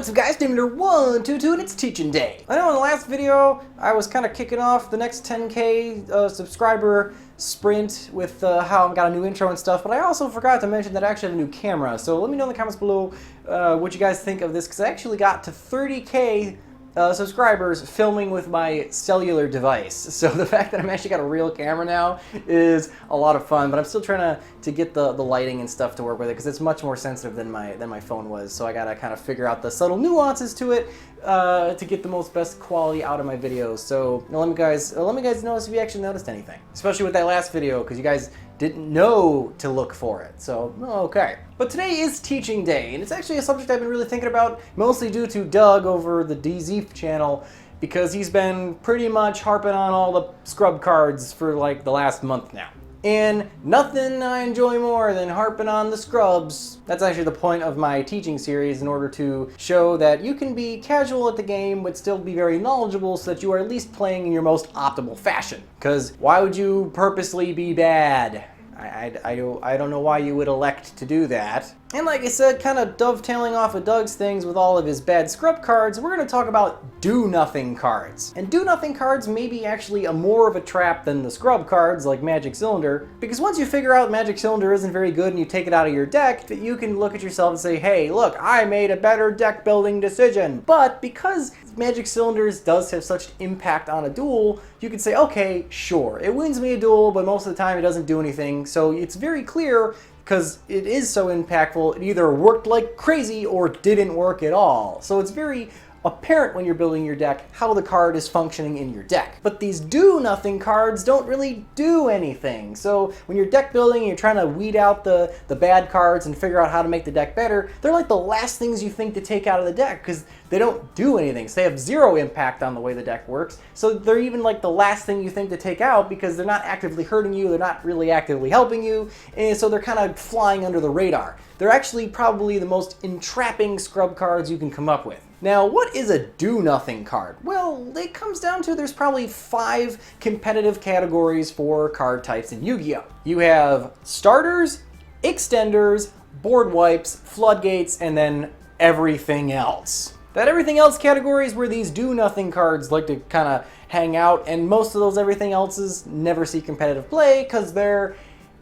What's up guys, Dimiter122 and it's teaching day. I know in the last video I was kind of kicking off the next 10k subscriber sprint with how I got a new intro and stuff, but I also forgot to mention that I actually have a new camera. So let me know in the comments below what you guys think of this, because I actually got to 30k subscribers filming with my cellular device. So the fact that I'm actually got a real camera now is a lot of fun, but I'm still trying to get the lighting and stuff to work with it, because it's much more sensitive than my phone was. So I gotta kind of figure out the subtle nuances to it to get the best quality out of my videos. So let me guys know if you actually noticed anything, especially with that last video, because you guys didn't know to look for it. So, okay. But today is teaching day, and it's actually a subject I've been really thinking about, mostly due to Doug over the DZ channel, because he's been pretty much harping on all the scrub cards for like the last month now. And nothing I enjoy more than harping on the scrubs. That's actually the point of my teaching series, in order to show that you can be casual at the game but still be very knowledgeable, so that you are at least playing in your most optimal fashion. Because why would you purposely be bad? I don't know why you would elect to do that. And like I said, kind of dovetailing off of Doug's things with all of his bad scrub cards, we're going to talk about do-nothing cards. And do-nothing cards may be actually more of a trap than the scrub cards like Magic Cylinder, because once you figure out Magic Cylinder isn't very good and you take it out of your deck, that you can look at yourself and say, hey, look, I made a better deck building decision. But because Magic Cylinders does have such impact on a duel, you can say, okay, sure, it wins me a duel, but most of the time it doesn't do anything. So it's very clear, because it is so impactful, it either worked like crazy or didn't work at all. So it's very apparent when you're building your deck how the card is functioning in your deck. But these do-nothing cards don't really do anything. So when you're deck building and you're trying to weed out the bad cards and figure out how to make the deck better, they're like the last things you think to take out of the deck, because they don't do anything. So they have zero impact on the way the deck works. So they're even like the last thing you think to take out, because they're not actively hurting you, they're not really actively helping you, and so they're kind of flying under the radar. They're actually probably the most entrapping scrub cards you can come up with. Now, what is a do-nothing card? Well, it comes down to there's probably 5 competitive categories for card types in Yu-Gi-Oh! You have starters, extenders, board wipes, floodgates, and then everything else. That everything else category is where these do-nothing cards like to kind of hang out, and most of those everything else's never see competitive play because they're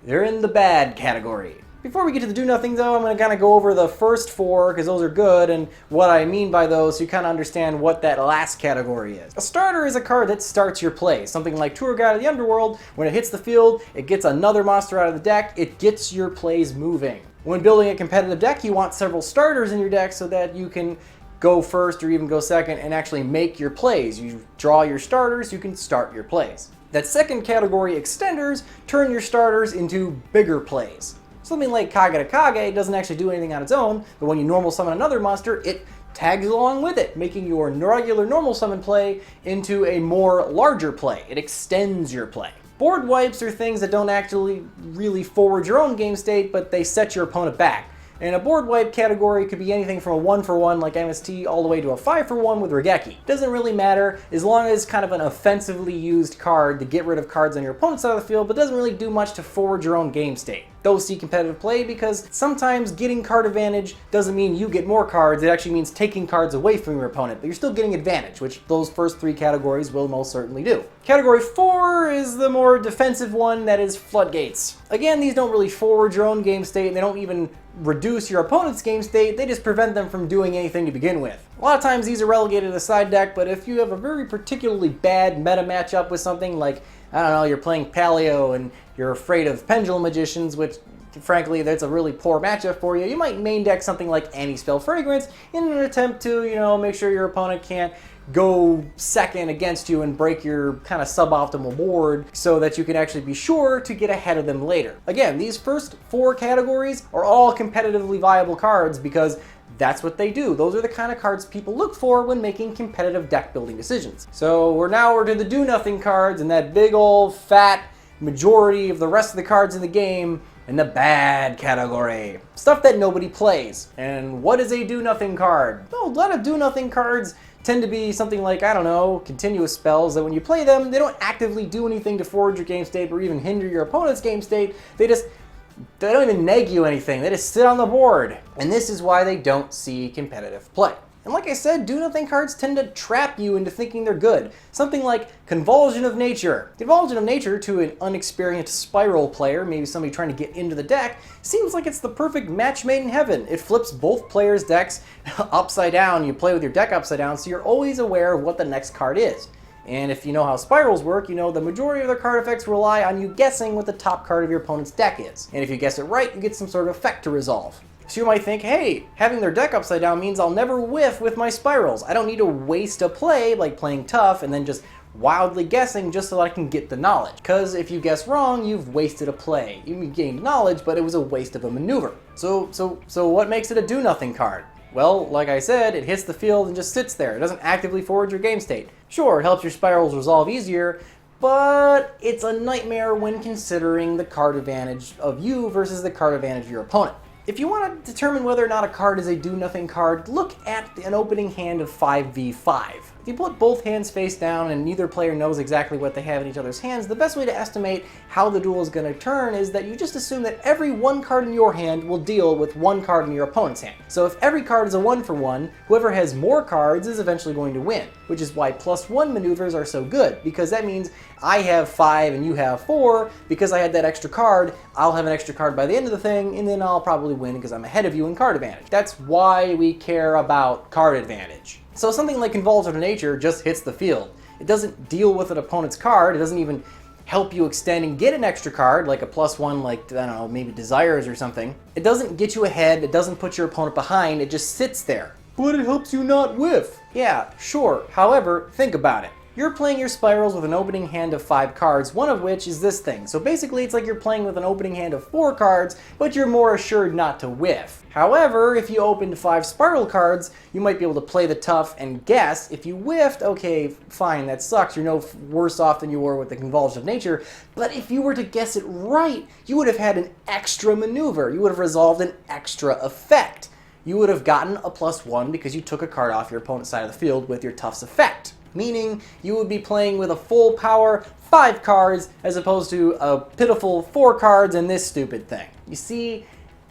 in the bad category. Before we get to the do-nothing though, I'm going to kind of go over the first 4, because those are good, and what I mean by those, so you kind of understand what that last category is. A starter is a card that starts your play. Something like Tour Guide of the Underworld. When it hits the field, it gets another monster out of the deck, it gets your plays moving. When building a competitive deck, you want several starters in your deck so that you can go first or even go second and actually make your plays. You draw your starters, you can start your plays. That second category, extenders, turn your starters into bigger plays. Something like Kage to Kage doesn't actually do anything on its own, but when you normal summon another monster, it tags along with it, making your regular normal summon play into a more larger play. It extends your play. Board wipes are things that don't actually really forward your own game state, but they set your opponent back. And a board wipe category could be anything from a 1-for-1 like MST all the way to a 5-for-1 with Regeki. Doesn't really matter as long as it's kind of an offensively used card to get rid of cards on your opponent's side of the field, but doesn't really do much to forward your own game state. Those see competitive play because sometimes getting card advantage doesn't mean you get more cards, it actually means taking cards away from your opponent, but you're still getting advantage, which those first 3 categories will most certainly do. Category 4 is the more defensive one, that is floodgates. Again, these don't really forward your own game state, and they don't even reduce your opponent's game state, they just prevent them from doing anything to begin with. A lot of times these are relegated to the side deck, but if you have a very particularly bad meta matchup with something like, I don't know, you're playing Paleo and you're afraid of Pendulum Magicians, which frankly that's a really poor matchup for you, you might main deck something like Anti-Spell Fragrance in an attempt to, make sure your opponent can't go second against you and break your kind of suboptimal board, so that you can actually be sure to get ahead of them later. Again, these first 4 categories are all competitively viable cards because that's what they do. Those are the kind of cards people look for when making competitive deck building decisions. So we're to the do-nothing cards, and that big old fat majority of the rest of the cards in the game in the bad category. Stuff that nobody plays. And what is a do-nothing card? Well, a lot of do-nothing cards tend to be something like, I don't know, continuous spells that when you play them, they don't actively do anything to forward your game state or even hinder your opponent's game state. They don't even neg you anything. They just sit on the board. And this is why they don't see competitive play. And like I said, do-nothing cards tend to trap you into thinking they're good. Something like Convulsion of Nature. Convulsion of Nature, to an unexperienced Spiral player, maybe somebody trying to get into the deck, seems like it's the perfect match made in heaven. It flips both players' decks upside down. You play with your deck upside down, so you're always aware of what the next card is. And if you know how spirals work, you know the majority of their card effects rely on you guessing what the top card of your opponent's deck is. And if you guess it right, you get some sort of effect to resolve. So you might think, hey, having their deck upside down means I'll never whiff with my spirals. I don't need to waste a play, like playing tough and then just wildly guessing just so that I can get the knowledge. Because if you guess wrong, you've wasted a play. You gained knowledge, but it was a waste of a maneuver. So what makes it a do-nothing card? Well, like I said, it hits the field and just sits there. It doesn't actively forward your game state. Sure, it helps your spirals resolve easier, but it's a nightmare when considering the card advantage of you versus the card advantage of your opponent. If you want to determine whether or not a card is a do-nothing card, look at an opening hand of 5v5. If you put both hands face down and neither player knows exactly what they have in each other's hands, the best way to estimate how the duel is going to turn is that you just assume that every one card in your hand will deal with one card in your opponent's hand. So if every card is a 1-for-1, whoever has more cards is eventually going to win, which is why +1 maneuvers are so good, because that means I have 5 and you have 4. Because I had that extra card, I'll have an extra card by the end of the thing, and then I'll probably win because I'm ahead of you in card advantage. That's why we care about card advantage. So something like Convulsion of Nature just hits the field. It doesn't deal with an opponent's card. It doesn't even help you extend and get an extra card, like a +1, like, I don't know, maybe Desires or something. It doesn't get you ahead. It doesn't put your opponent behind. It just sits there. But it helps you not whiff. Yeah, sure. However, think about it. You're playing your spirals with an opening hand of 5 cards, one of which is this thing. So basically it's like you're playing with an opening hand of 4 cards, but you're more assured not to whiff. However, if you opened 5 spiral cards, you might be able to play the tough and guess. If you whiffed, okay, fine, that sucks. You're no worse off than you were with the Convulsion of Nature. But if you were to guess it right, you would have had an extra maneuver. You would have resolved an extra effect. You would have gotten a +1 because you took a card off your opponent's side of the field with your tough's effect. Meaning you would be playing with a full power 5 cards as opposed to a pitiful 4 cards and this stupid thing. You see,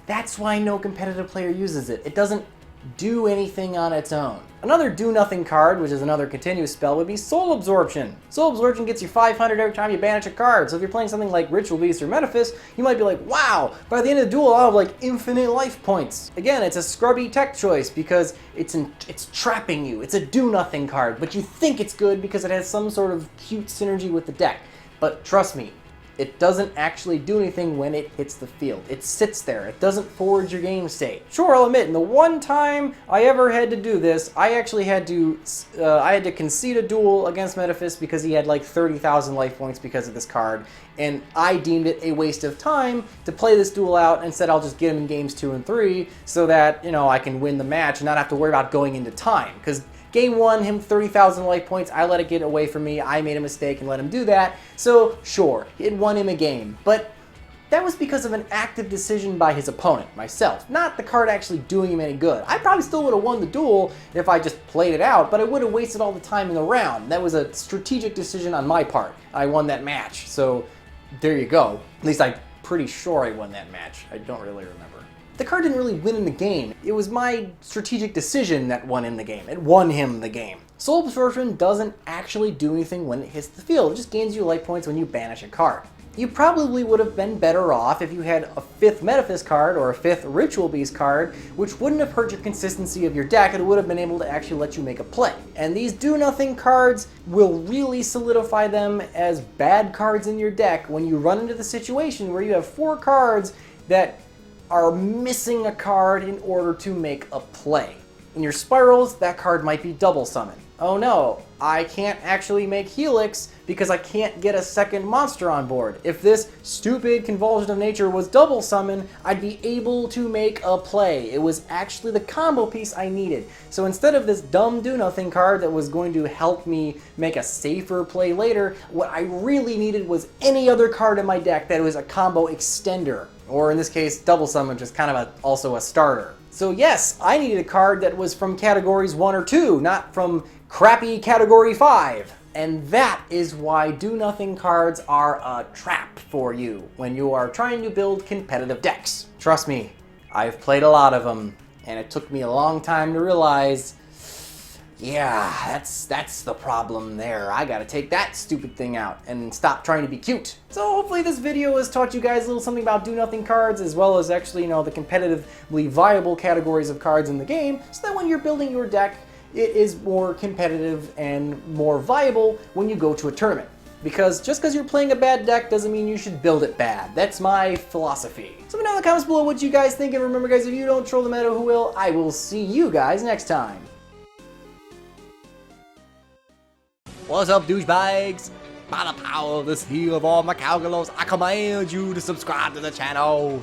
that's why no competitive player uses it. It doesn't do anything on its own. Another do-nothing card, which is another continuous spell, would be Soul Absorption. Soul Absorption gets you 500 every time you banish a card, so if you're playing something like Ritual Beast or Metaphys, you might be like, wow, by the end of the duel I'll have like infinite life points. Again, it's a scrubby tech choice because it's trapping you. It's a do-nothing card, but you think it's good because it has some sort of cute synergy with the deck. But trust me, it doesn't actually do anything when it hits the field. It sits there. It doesn't forward your game state. Sure, I'll admit, in the one time I ever had to do this, I actually had to concede a duel against Metaphys because he had like 30,000 life points because of this card, and I deemed it a waste of time to play this duel out and said I'll just get him in games 2 and 3 so that, you know, I can win the match and not have to worry about going into time. Because Game 1, him 30,000 life points, I let it get away from me, I made a mistake and let him do that, so sure, it won him a game. But that was because of an active decision by his opponent, myself, not the card actually doing him any good. I probably still would have won the duel if I just played it out, but I would have wasted all the time in the round. That was a strategic decision on my part. I won that match, so there you go. At least I'm pretty sure I won that match. I don't really remember. The card didn't really win in the game. It was my strategic decision that won him the game. It won him the game. Soul Absorption doesn't actually do anything when it hits the field. It just gains you life points when you banish a card. You probably would have been better off if you had a 5th Metaphys card or a 5th Ritual Beast card, which wouldn't have hurt your consistency of your deck and would have been able to actually let you make a play. And these do-nothing cards will really solidify them as bad cards in your deck when you run into the situation where you have 4 cards that are missing a card in order to make a play. In your spirals, that card might be double summon. Oh no, I can't actually make Helix because I can't get a second monster on board. If this stupid Convulsion of Nature was double summon, I'd be able to make a play. It was actually the combo piece I needed. So instead of this dumb do-nothing card that was going to help me make a safer play later, what I really needed was any other card in my deck that was a combo extender. Or in this case, double summon, which is kind of also a starter. So yes, I needed a card that was from categories 1 or 2, not from crappy category 5. And that is why do-nothing cards are a trap for you when you are trying to build competitive decks. Trust me, I've played a lot of them, and it took me a long time to realize Yeah, that's the problem there. I gotta take that stupid thing out and stop trying to be cute. So hopefully this video has taught you guys a little something about do-nothing cards, as well as actually, the competitively viable categories of cards in the game, so that when you're building your deck, it is more competitive and more viable when you go to a tournament. Because just because you're playing a bad deck doesn't mean you should build it bad. That's my philosophy. So let me know in the comments below what you guys think, and remember guys, if you don't troll the meta, who will? I will see you guys next time. What's up, douchebags? By the power of the seal of all my cowgirls, I command you to subscribe to the channel.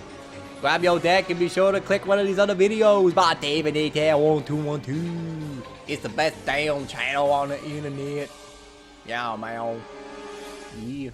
Grab your deck and be sure to click one of these other videos by David Detail 1212. It's the best damn channel on the internet. Yeah, man. Yeah.